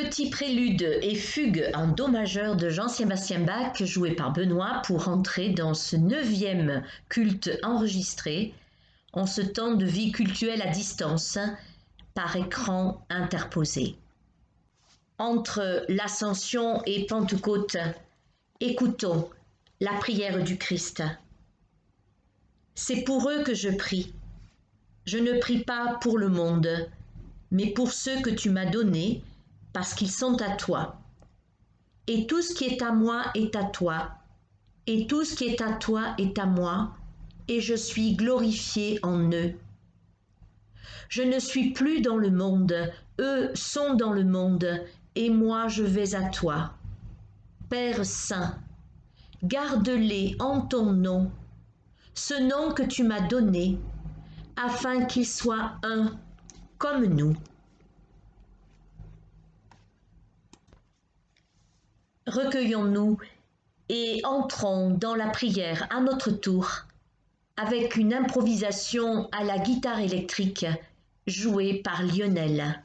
Petit prélude et fugue en do majeur de Jean-Sébastien Bach, joué par Benoît pour entrer dans ce 9e culte enregistré en ce temps de vie cultuelle à distance par écran interposé. Entre l'Ascension et Pentecôte, écoutons la prière du Christ. C'est pour eux que je prie. Je ne prie pas pour le monde, mais pour ceux que tu m'as donnés, parce qu'ils sont à toi. Et tout ce qui est à moi est à toi, et tout ce qui est à toi est à moi, et je suis glorifié en eux. Je ne suis plus dans le monde, eux sont dans le monde, et moi je vais à toi. Père Saint, garde-les en ton nom, ce nom que tu m'as donné, afin qu'ils soient un comme nous. Recueillons-nous et entrons dans la prière à notre tour avec une improvisation à la guitare électrique jouée par Lionel.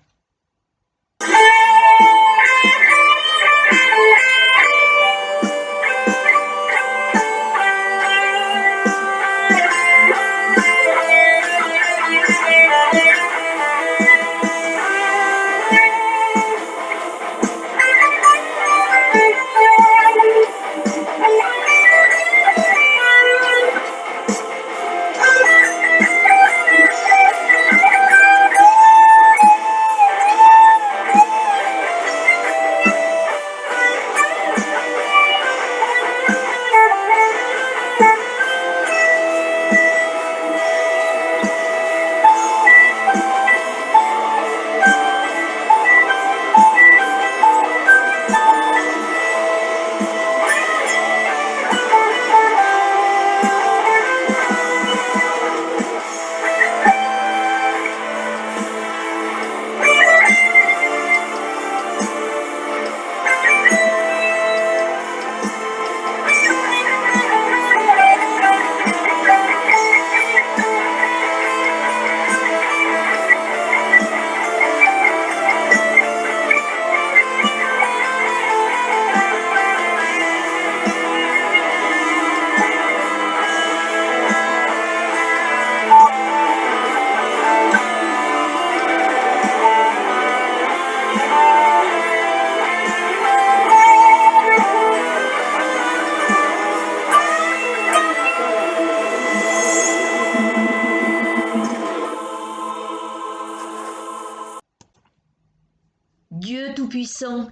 Dieu Tout-Puissant,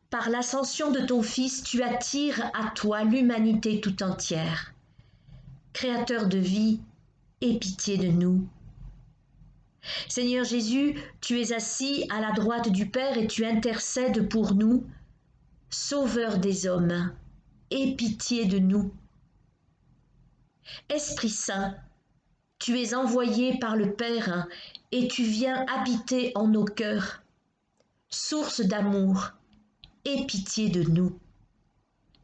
par l'ascension de ton Fils, tu attires à toi l'humanité tout entière. Créateur de vie, aie pitié de nous. Seigneur Jésus, tu es assis à la droite du Père et tu intercèdes pour nous. Sauveur des hommes, aie pitié de nous. Esprit Saint, tu es envoyé par le Père et tu viens habiter en nos cœurs. Source d'amour, aie pitié de nous.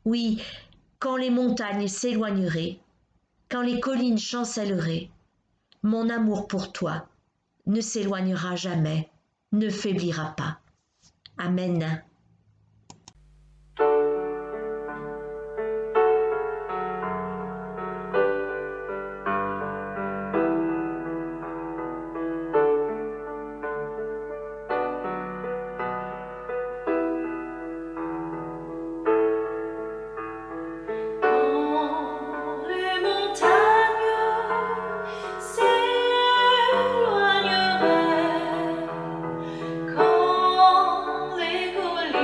Oui, quand les montagnes s'éloigneraient, quand les collines chancelleraient, mon amour pour toi ne s'éloignera jamais, ne faiblira pas. Amen. Quand les collines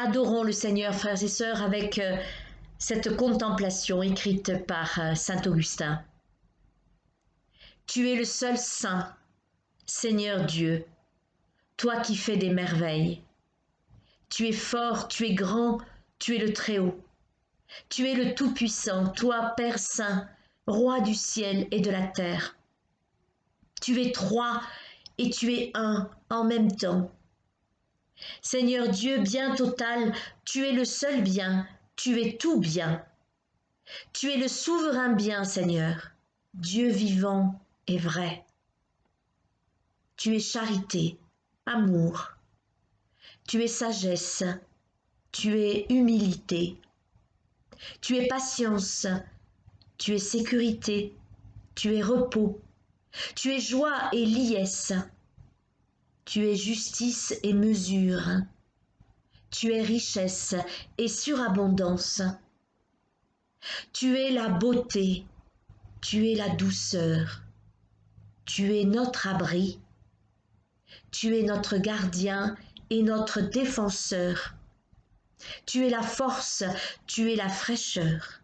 Adorons le Seigneur, frères et sœurs, avec cette contemplation écrite par saint Augustin. Tu es le seul saint, Seigneur Dieu, toi qui fais des merveilles. Tu es fort, tu es grand, tu es le Très-Haut. Tu es le Tout-Puissant, toi, Père Saint, Roi du ciel et de la terre. Tu es trois et tu es un en même temps. Seigneur Dieu, bien total, tu es le seul bien, tu es tout bien. Tu es le souverain bien, Seigneur, Dieu vivant et vrai. Tu es charité, amour. Tu es sagesse, tu es humilité. Tu es patience, tu es sécurité, tu es repos. Tu es joie et liesse. Tu es justice et mesure. Tu es richesse et surabondance. Tu es la beauté. Tu es la douceur. Tu es notre abri. Tu es notre gardien et notre défenseur. Tu es la force. Tu es la fraîcheur.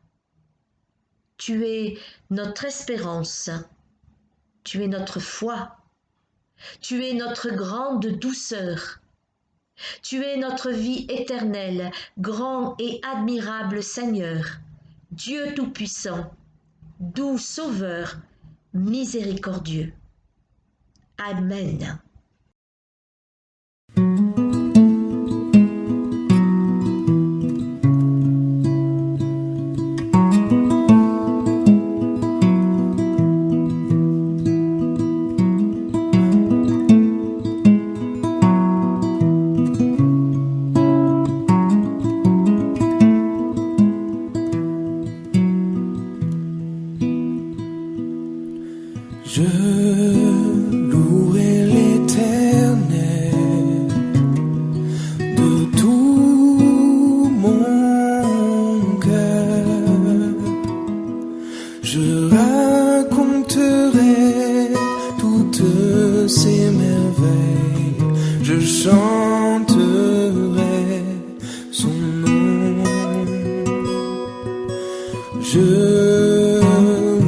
Tu es notre espérance. Tu es notre foi. Tu es notre grande douceur. Tu es notre vie éternelle, grand et admirable Seigneur, Dieu Tout-Puissant, doux Sauveur, miséricordieux. Amen. Je louerai l'Éternel de tout mon cœur. Je raconterai toutes ses merveilles. Je chanterai son nom. Je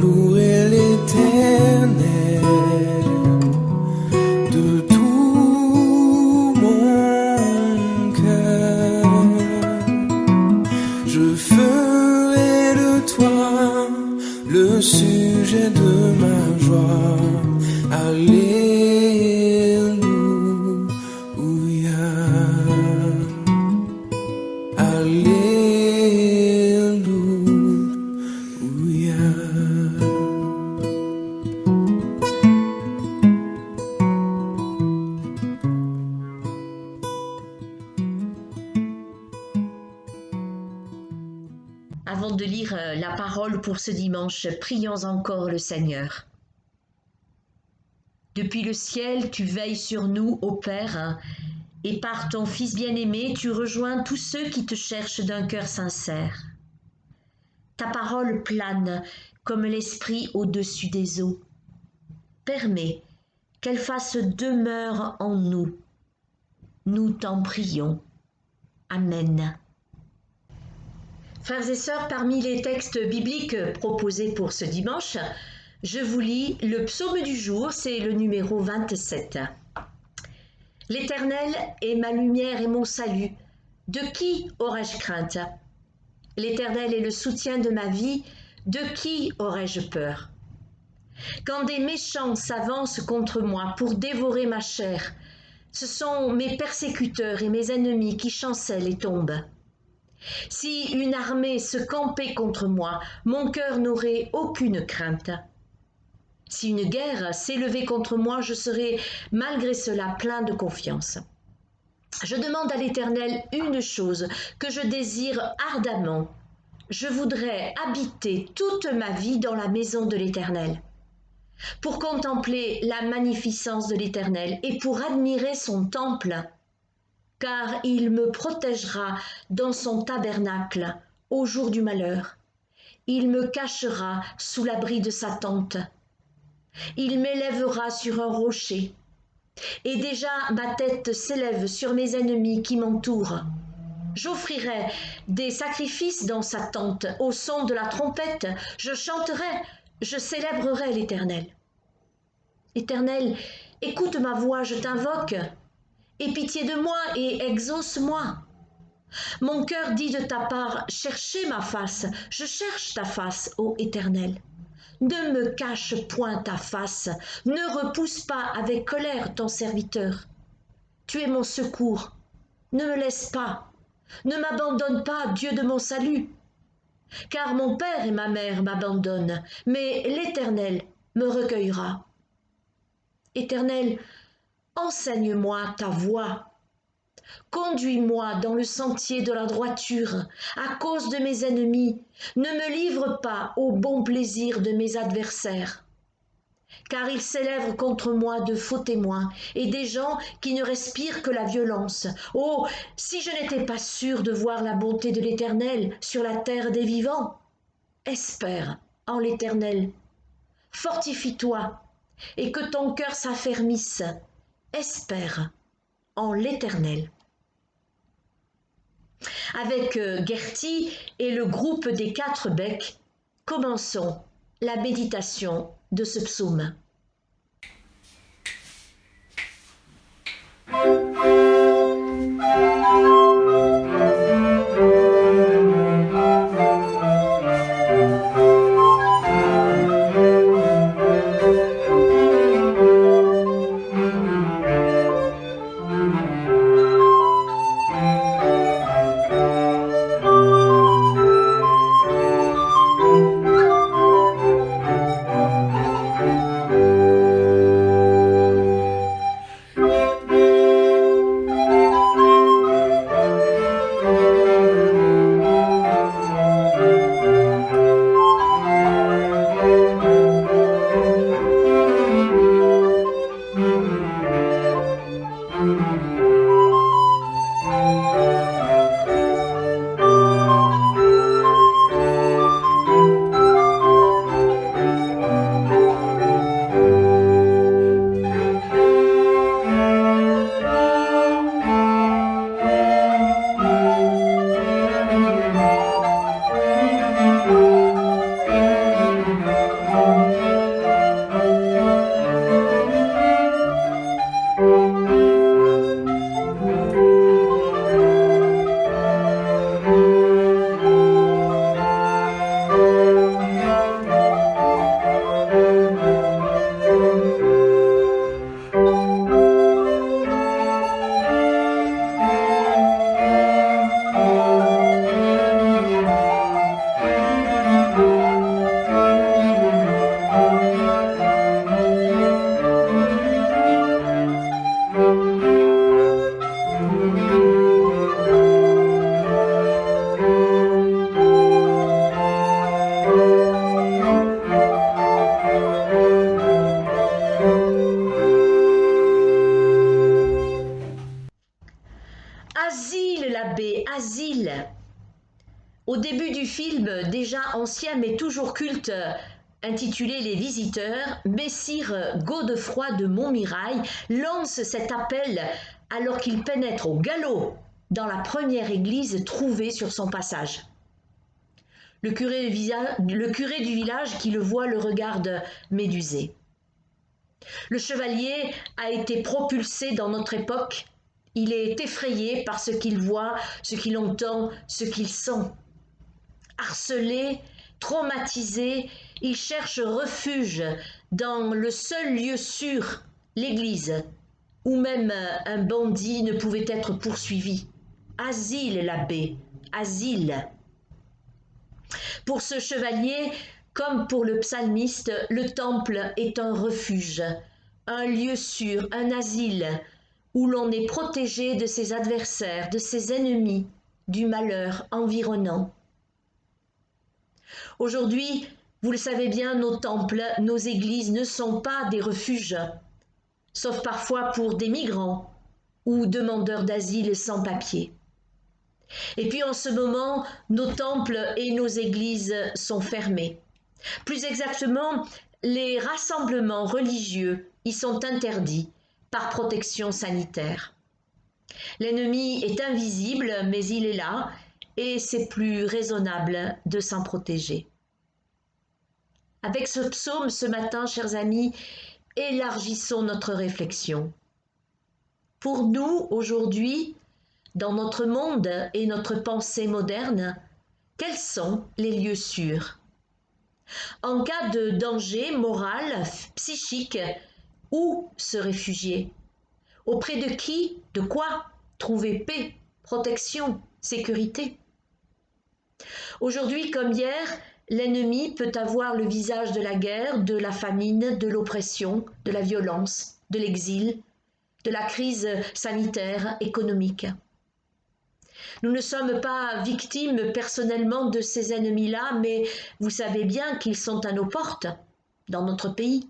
louerai l'Éternel de tout mon cœur. Je ferai de toi le sujet de ma joie. Alléluia. Alléluia. Avant de lire la parole pour ce dimanche, prions encore le Seigneur. Depuis le ciel, tu veilles sur nous, ô Père, et par ton Fils bien-aimé, tu rejoins tous ceux qui te cherchent d'un cœur sincère. Ta parole plane comme l'esprit au-dessus des eaux. Permets qu'elle fasse demeure en nous. Nous t'en prions. Amen. Frères et sœurs, parmi les textes bibliques proposés pour ce dimanche, je vous lis le psaume du jour, c'est le numéro 27. L'Éternel est ma lumière et mon salut. De qui aurais-je crainte? L'Éternel est le soutien de ma vie. De qui aurais-je peur? Quand des méchants s'avancent contre moi pour dévorer ma chair, ce sont mes persécuteurs et mes ennemis qui chancellent et tombent. Si une armée se campait contre moi, mon cœur n'aurait aucune crainte. Si une guerre s'élevait contre moi, je serais malgré cela plein de confiance. Je demande à l'Éternel une chose que je désire ardemment. Je voudrais habiter toute ma vie dans la maison de l'Éternel, pour contempler la magnificence de l'Éternel et pour admirer son temple, car il me protégera dans son tabernacle au jour du malheur. Il me cachera sous l'abri de sa tente. Il m'élèvera sur un rocher. Et déjà ma tête s'élève sur mes ennemis qui m'entourent. J'offrirai des sacrifices dans sa tente, au son de la trompette, je chanterai, je célébrerai l'Éternel. Éternel, écoute ma voix, je t'invoque. Aie pitié de moi et exauce-moi. Mon cœur dit de ta part, cherchez ma face, je cherche ta face, ô Éternel. Ne me cache point ta face, ne repousse pas avec colère ton serviteur. Tu es mon secours, ne me laisse pas, ne m'abandonne pas, Dieu de mon salut. Car mon père et ma mère m'abandonnent, mais l'Éternel me recueillera. Éternel, enseigne-moi ta voie. Conduis-moi dans le sentier de la droiture, à cause de mes ennemis. Ne me livre pas au bon plaisir de mes adversaires. Car ils s'élèvent contre moi de faux témoins et des gens qui ne respirent que la violence. Oh, si je n'étais pas sûr de voir la bonté de l'Éternel sur la terre des vivants. Espère en l'Éternel. Fortifie-toi et que ton cœur s'affermisse. Espère en l'Éternel. Avec Gertie et le groupe des 4 becs, commençons la méditation de ce psaume. Asile l'abbé, asile. Au début du film, déjà ancien mais toujours culte, intitulé Les Visiteurs, Messire Godefroy de Montmirail lance cet appel alors qu'il pénètre au galop dans la première église trouvée sur son passage. Le curé du village qui le voit le regarde médusé. Le chevalier a été propulsé dans notre époque. Il est effrayé par ce qu'il voit, ce qu'il entend, ce qu'il sent. Harcelé, traumatisé, il cherche refuge dans le seul lieu sûr, l'église, où même un bandit ne pouvait être poursuivi. Asile, l'abbé, asile. Pour ce chevalier, comme pour le psalmiste, le temple est un refuge, un lieu sûr, un asile, où l'on est protégé de ses adversaires, de ses ennemis, du malheur environnant. Aujourd'hui, vous le savez bien, nos temples, nos églises ne sont pas des refuges, sauf parfois pour des migrants ou demandeurs d'asile sans papier. Et puis en ce moment, nos temples et nos églises sont fermés. Plus exactement, les rassemblements religieux y sont interdits par protection sanitaire. L'ennemi est invisible, mais il est là, et c'est plus raisonnable de s'en protéger. Avec ce psaume ce matin, chers amis, élargissons notre réflexion. Pour nous, aujourd'hui, dans notre monde et notre pensée moderne, quels sont les lieux sûrs? En cas de danger moral, psychique, où se réfugier? Auprès de qui? De quoi? Trouver paix, protection, sécurité. Aujourd'hui comme hier, l'ennemi peut avoir le visage de la guerre, de la famine, de l'oppression, de la violence, de l'exil, de la crise sanitaire, économique. Nous ne sommes pas victimes personnellement de ces ennemis-là, mais vous savez bien qu'ils sont à nos portes, dans notre pays.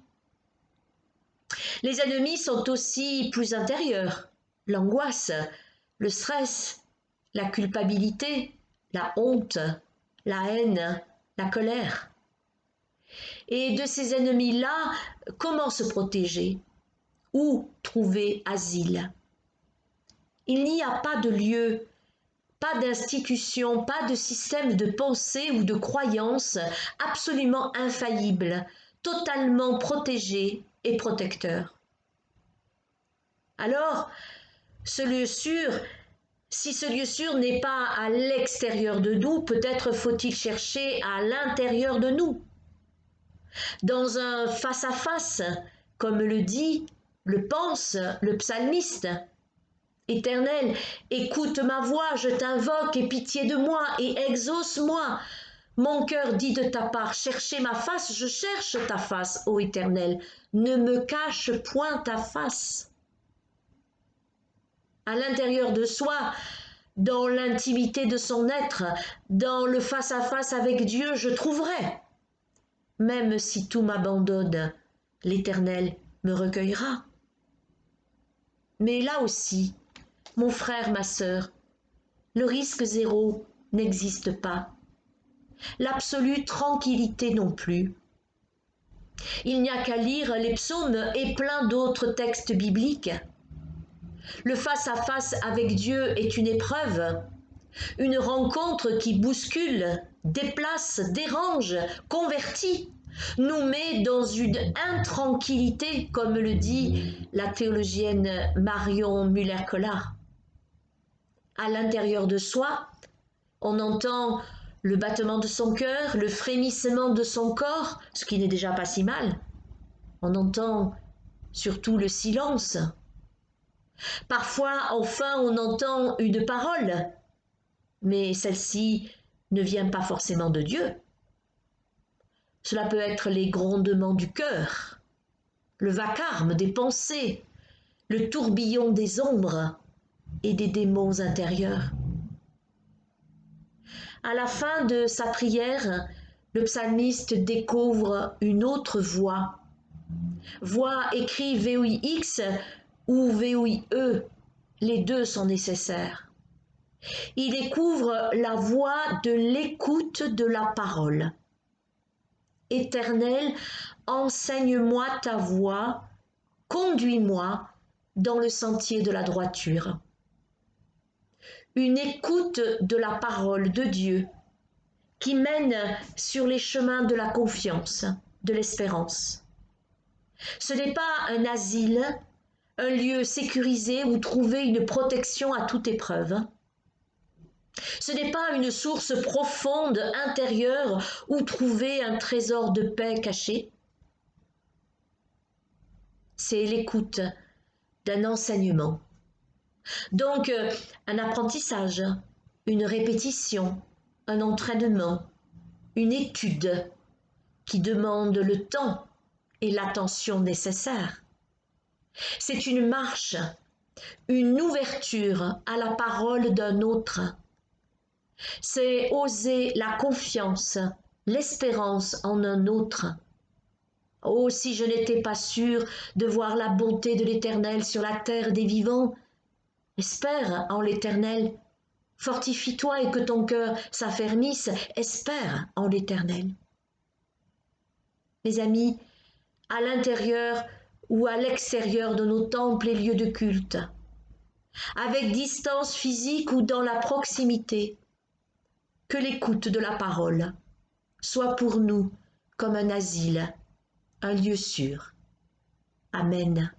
Les ennemis sont aussi plus intérieurs. L'angoisse, le stress, la culpabilité, la honte, la haine, la colère. Et de ces ennemis-là, comment se protéger? Où trouver asile? Il n'y a pas de lieu, pas d'institution, pas de système de pensée ou de croyance absolument infaillible, totalement protégé et protecteur. Alors, ce lieu sûr, si ce lieu sûr n'est pas à l'extérieur de nous, peut-être faut-il chercher à l'intérieur de nous. Dans un face-à-face, comme le dit, le pense le psalmiste. Éternel, écoute ma voix, je t'invoque, aie pitié de moi et exauce-moi. Mon cœur dit de ta part, cherchez ma face, je cherche ta face, ô Éternel. Ne me cache point ta face. À l'intérieur de soi, dans l'intimité de son être, dans le face-à-face avec Dieu, je trouverai. Même si tout m'abandonne, l'Éternel me recueillera. Mais là aussi, mon frère, ma sœur, le risque zéro n'existe pas. L'absolue tranquillité non plus. Il n'y a qu'à lire les psaumes et plein d'autres textes bibliques. Le face-à-face avec Dieu est une épreuve, une rencontre qui bouscule, déplace, dérange, convertit, nous met dans une intranquillité, comme le dit la théologienne Marion Muller-Collard. À l'intérieur de soi, on entend le battement de son cœur, le frémissement de son corps, ce qui n'est déjà pas si mal. On entend surtout le silence. Parfois, enfin, on entend une parole, mais celle-ci ne vient pas forcément de Dieu. Cela peut être les grondements du cœur, le vacarme des pensées, le tourbillon des ombres et des démons intérieurs. À la fin de sa prière, le psalmiste découvre une autre voix. Voix écrit VOIX ou VOIE, les deux sont nécessaires. Il découvre la voix de l'écoute de la parole. Éternel, enseigne-moi ta voix, conduis-moi dans le sentier de la droiture. Une écoute de la parole de Dieu qui mène sur les chemins de la confiance, de l'espérance. Ce n'est pas un asile, un lieu sécurisé où trouver une protection à toute épreuve. Ce n'est pas une source profonde, intérieure, où trouver un trésor de paix caché. C'est l'écoute d'un enseignement. Donc, un apprentissage, une répétition, un entraînement, une étude qui demande le temps et l'attention nécessaires. C'est une marche, une ouverture à la parole d'un autre. C'est oser la confiance, l'espérance en un autre. Oh, si je n'étais pas sûre de voir la bonté de l'Éternel sur la terre des vivants, espère en l'Éternel. Fortifie-toi et que ton cœur s'affermisse, espère en l'Éternel. Mes amis, à l'intérieur ou à l'extérieur de nos temples et lieux de culte, avec distance physique ou dans la proximité. Que l'écoute de la parole soit pour nous comme un asile, un lieu sûr. Amen.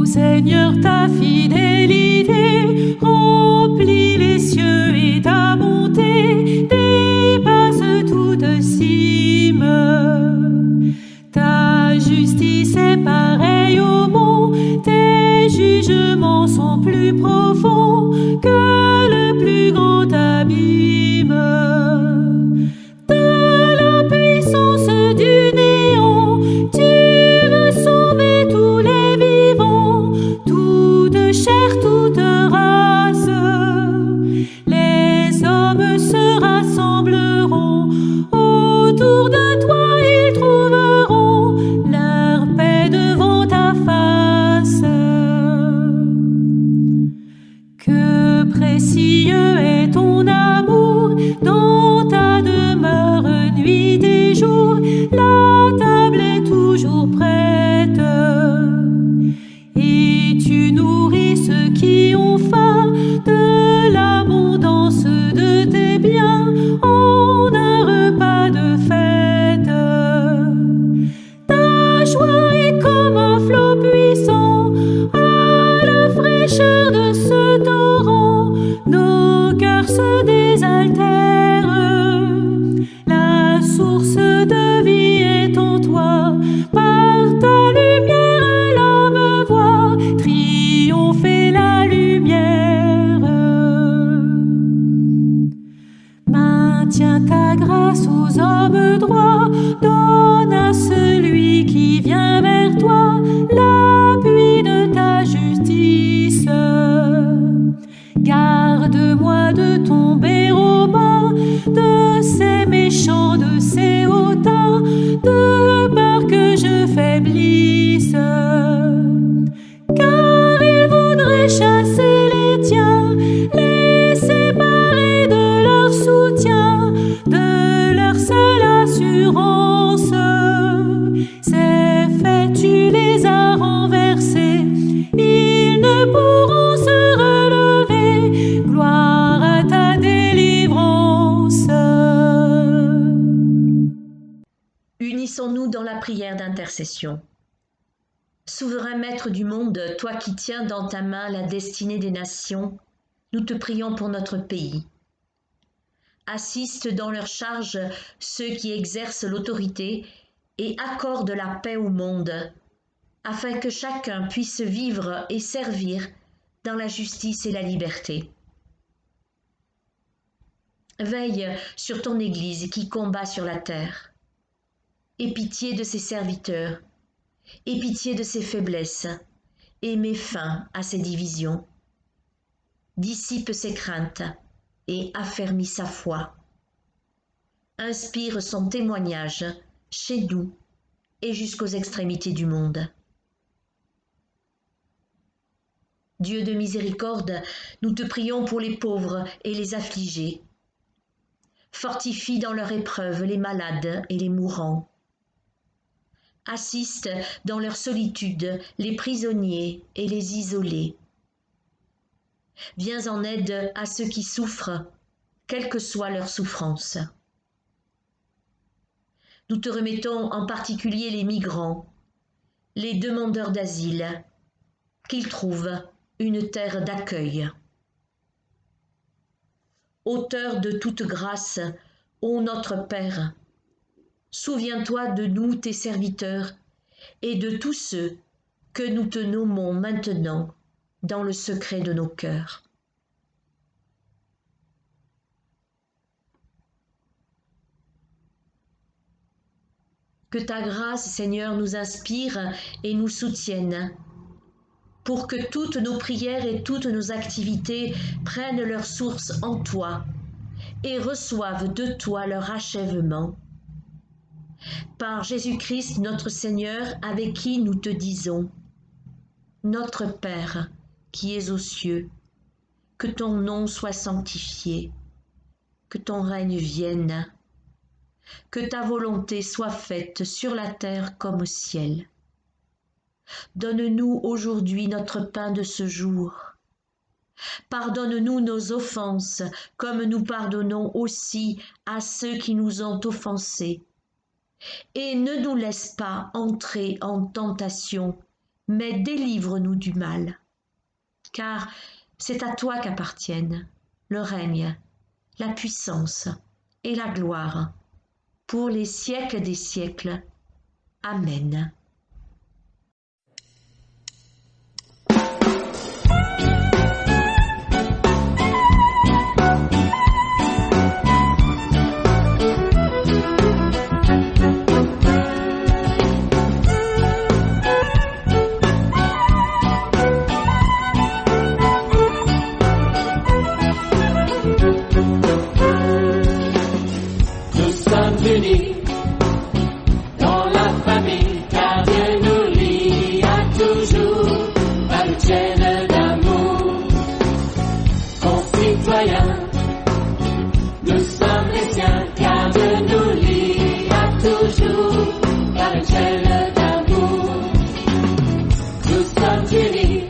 Seigneur, ta fidélité remplit les cieux et ta bonté dépasse toute cime. Ta justice est pareille au mont, tes jugements sont plus profonds que le plus grand abîme. De la puissance du néant, tu veux sauver tous les vivants, toute chair, toute race. Les hommes se rassembleront autour de toi, ils trouveront leur paix devant ta face. Que précieux est ton amour dans ta demeure nuit et jour, la table est toujours prête et tu nourris ceux qui ont faim de l'abondance de tes biens en un repas de fête. Ta joie est comme un flot puissant à la fraîcheur de ce torrent, nos cœurs se désaltèrent. La source de vie est en toi, par ta lumière l'homme voit triompher la lumière. Maintiens ta grâce aux hommes droits, donne à celui qui vient vers toi l'appui de ta justice. Garde-moi de tomber aux mains de ces méchants, de ces hautains, de peur que je faiblisse. Car ils voudraient chasser les tiens, les séparer de leur soutien, de leur seule assurance. C'est fait, tu les as renversés, ils ne pourront se relever. Gloire à ta délivrance. Unissons-nous dans la prière d'intercession. Souverain maître du monde, toi qui tiens dans ta main la destinée des nations, nous te prions pour notre pays. Assiste dans leur charge ceux qui exercent l'autorité et accorde la paix au monde, afin que chacun puisse vivre et servir dans la justice et la liberté. Veille sur ton Église qui combat sur la terre. Aie pitié de ses serviteurs, aie pitié de ses faiblesses, et mets fin à ses divisions. Dissipe ses craintes et affermis sa foi. Inspire son témoignage chez nous et jusqu'aux extrémités du monde. Dieu de miséricorde, nous te prions pour les pauvres et les affligés. Fortifie dans leur épreuve les malades et les mourants. Assiste dans leur solitude les prisonniers et les isolés. Viens en aide à ceux qui souffrent, quelle que soit leur souffrance. Nous te remettons en particulier les migrants, les demandeurs d'asile, qu'ils trouvent une terre d'accueil. Auteur de toute grâce, ô notre Père, souviens-toi de nous, tes serviteurs, et de tous ceux que nous te nommons maintenant dans le secret de nos cœurs. Que ta grâce, Seigneur, nous inspire et nous soutienne, pour que toutes nos prières et toutes nos activités prennent leur source en toi et reçoivent de toi leur achèvement. Par Jésus-Christ notre Seigneur, avec qui nous te disons, Notre Père qui es aux cieux, que ton nom soit sanctifié, que ton règne vienne, que ta volonté soit faite sur la terre comme au ciel. Donne-nous aujourd'hui notre pain de ce jour. Pardonne-nous nos offenses, comme nous pardonnons aussi à ceux qui nous ont offensés. Et ne nous laisse pas entrer en tentation, mais délivre-nous du mal. Car c'est à toi qu'appartiennent le règne, la puissance et la gloire, pour les siècles des siècles. Amen. Dans la famille, car Dieu nous lie à toujours par une chaîne d'amour. Concitoyens, nous sommes les siens, car Dieu nous lie à toujours par une chaîne d'amour. Nous sommes unis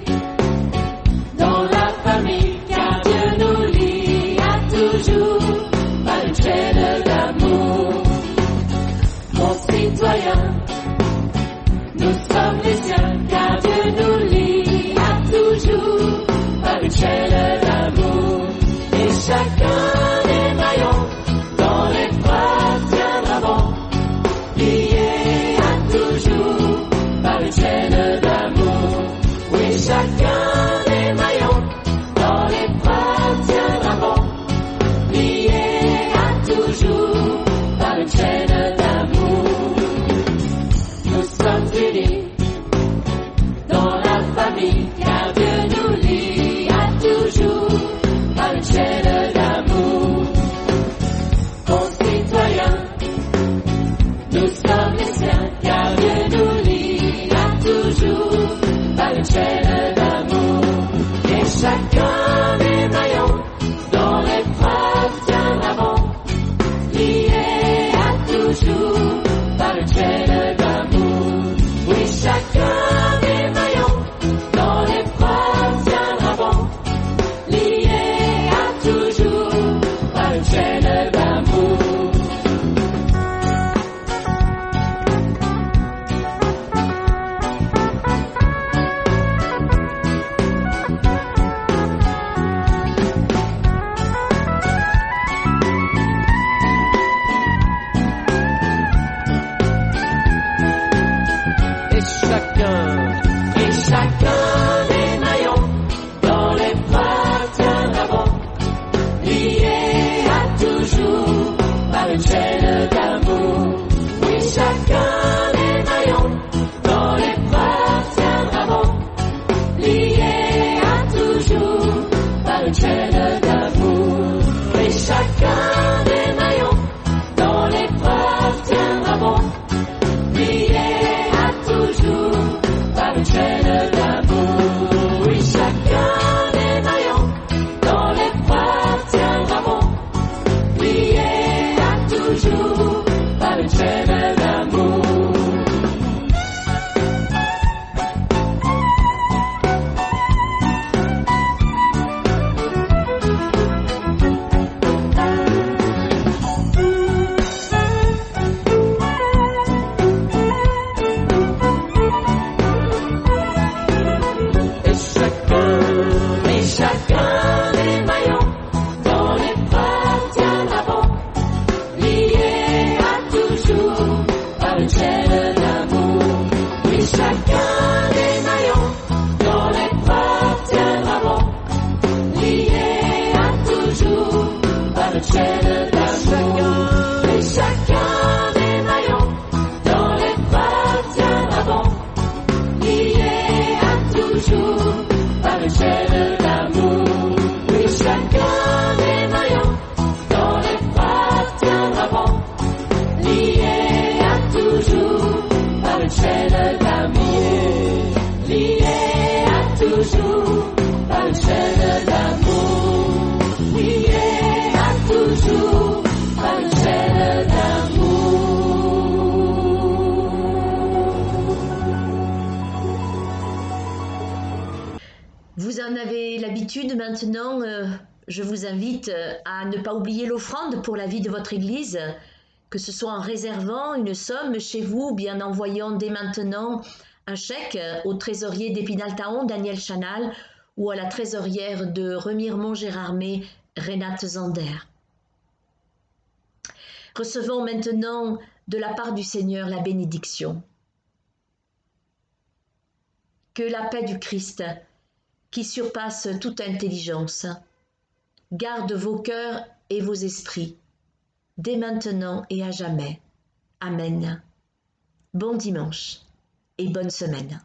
dans la famille, car Dieu nous lie à toujours par une chaîne d'amour. Concitoyens, nous sommes les siens, car Dieu nous lie à toujours par une chaîne d'amour. Et chacun des maillons dans l'épreuve tiendra bon, lié à toujours par une chaîne d'amour. Oui, chacun des maillons dans l'épreuve tiendra bon, lié à toujours par une chaîne d'amour. Nous sommes unis dans la famille, car Dieu nous lie à toujours. d'habitude, maintenant, je vous invite à ne pas oublier l'offrande pour la vie de votre Église, que ce soit en réservant une somme chez vous ou bien en envoyant dès maintenant un chèque au trésorier d'Épinal-Taon, Daniel Chanal, ou à la trésorière de Remiremont-Gérardmer, Renate Zander. Recevons maintenant de la part du Seigneur la bénédiction. Que la paix du Christ, qui surpasse toute intelligence, garde vos cœurs et vos esprits, dès maintenant et à jamais. Amen. Bon dimanche et bonne semaine.